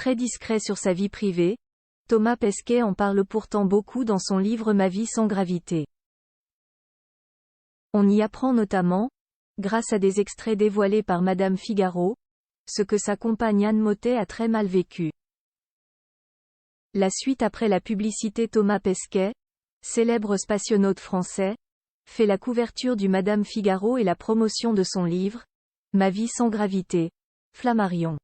Très discret sur sa vie privée, Thomas Pesquet en parle pourtant beaucoup dans son livre Ma vie sans gravité. On y apprend notamment, grâce à des extraits dévoilés par Madame Figaro, ce que sa compagne Anne Mottet a très mal vécu. La suite après la publicité. Thomas Pesquet, célèbre spationaute français, fait la couverture du Madame Figaro et la promotion de son livre, Ma vie sans gravité, Flammarion.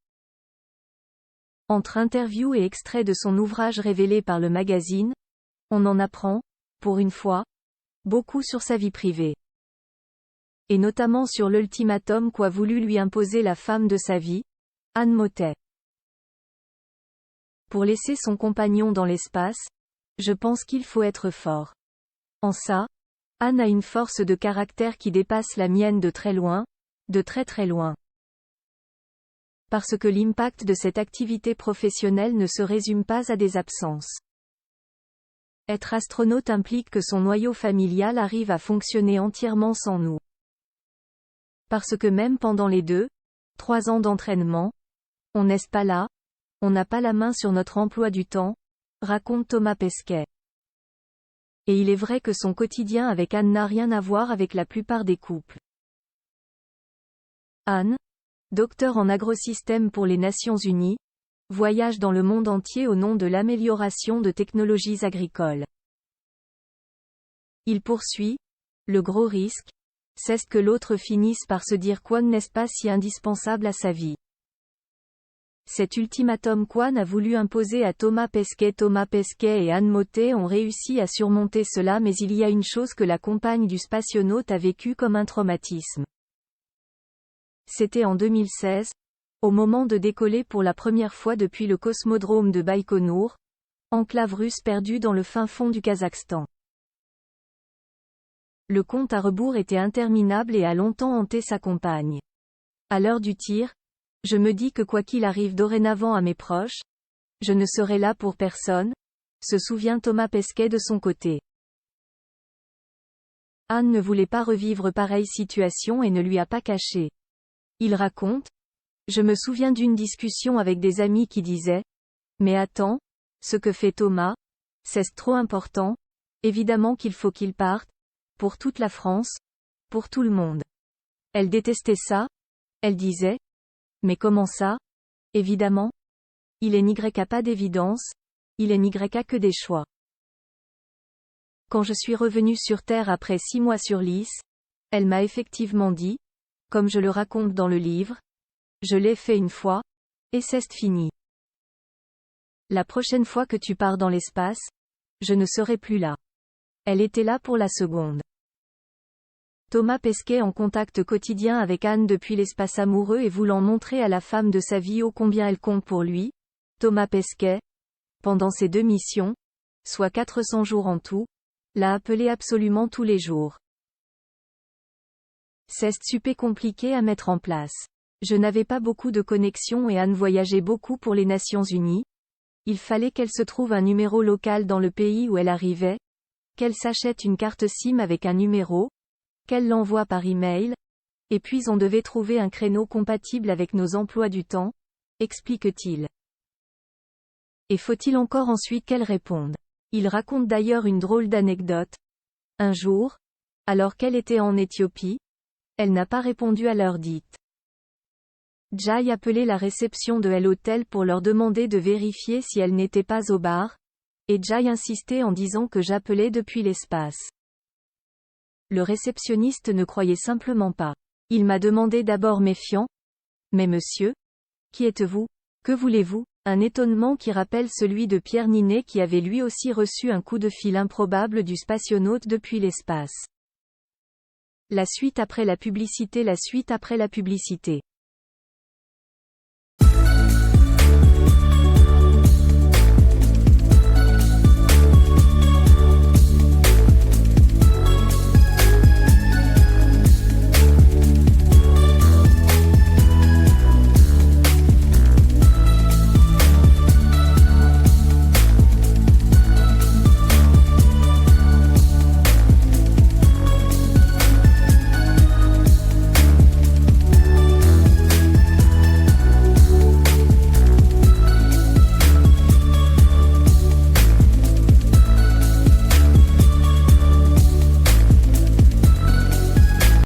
Entre interviews et extraits de son ouvrage révélé par le magazine, on en apprend, pour une fois, beaucoup sur sa vie privée. Et notamment sur l'ultimatum qu'a voulu lui imposer la femme de sa vie, Anne Mottet. Pour laisser son compagnon dans l'espace, je pense qu'il faut être fort. En ça, Anne a une force de caractère qui dépasse la mienne de très loin, de très très loin. Parce que l'impact de cette activité professionnelle ne se résume pas à des absences. Être astronaute implique que son noyau familial arrive à fonctionner entièrement sans nous. Parce que même pendant les 2-3 ans d'entraînement, on n'est pas là, on n'a pas la main sur notre emploi du temps, raconte Thomas Pesquet. Et il est vrai que son quotidien avec Anne n'a rien à voir avec la plupart des couples. Anne, docteur en agrosystème pour les Nations Unies, voyage dans le monde entier au nom de l'amélioration de technologies agricoles. Il poursuit, le gros risque, c'est que l'autre finisse par se dire qu'Anne n'est pas si indispensable à sa vie. Cet ultimatum qu'Anne a voulu imposer à Thomas Pesquet. Thomas Pesquet et Anne Mottet ont réussi à surmonter cela, mais il y a une chose que la compagne du spationaute a vécue comme un traumatisme. C'était en 2016, au moment de décoller pour la première fois depuis le cosmodrome de Baïkonour, enclave russe perdue dans le fin fond du Kazakhstan. Le compte à rebours était interminable et a longtemps hanté sa compagne. À l'heure du tir, je me dis que quoi qu'il arrive dorénavant à mes proches, je ne serai là pour personne, se souvient Thomas Pesquet de son côté. Anne ne voulait pas revivre pareille situation et ne lui a pas caché. Il raconte, je me souviens d'une discussion avec des amis qui disaient, mais attends, ce que fait Thomas, c'est trop important, évidemment qu'il faut qu'il parte, pour toute la France, pour tout le monde. Elle détestait ça, elle disait, mais comment ça? Évidemment. Il est n'y a pas d'évidence, il est n'y a que des choix. Quand je suis revenue sur Terre après 6 mois sur l'IS, elle m'a effectivement dit, comme je le raconte dans le livre, je l'ai fait une fois, et c'est fini. La prochaine fois que tu pars dans l'espace, je ne serai plus là. Elle était là pour la seconde. Thomas Pesquet en contact quotidien avec Anne depuis l'espace amoureux et voulant montrer à la femme de sa vie ô combien elle compte pour lui, Thomas Pesquet, pendant ses 2 missions, soit 400 jours en tout, l'a appelé absolument tous les jours. C'est super compliqué à mettre en place. Je n'avais pas beaucoup de connexions et Anne voyageait beaucoup pour les Nations Unies. Il fallait qu'elle se trouve un numéro local dans le pays où elle arrivait, qu'elle s'achète une carte SIM avec un numéro, qu'elle l'envoie par email, et puis on devait trouver un créneau compatible avec nos emplois du temps, explique-t-il. Et faut-il encore ensuite qu'elle réponde. Il raconte d'ailleurs une drôle d'anecdote. Un jour, alors qu'elle était en Éthiopie, elle n'a pas répondu à l'heure dite. Jai appelait la réception de l'hôtel pour leur demander de vérifier si elle n'était pas au bar, et Jai insistait en disant que j'appelais depuis l'espace. Le réceptionniste ne croyait simplement pas. Il m'a demandé d'abord méfiant. Mais monsieur? Qui êtes-vous? Que voulez-vous? Un étonnement qui rappelle celui de Pierre Ninet qui avait lui aussi reçu un coup de fil improbable du spationaute depuis l'espace. La suite après la publicité. La suite après la publicité.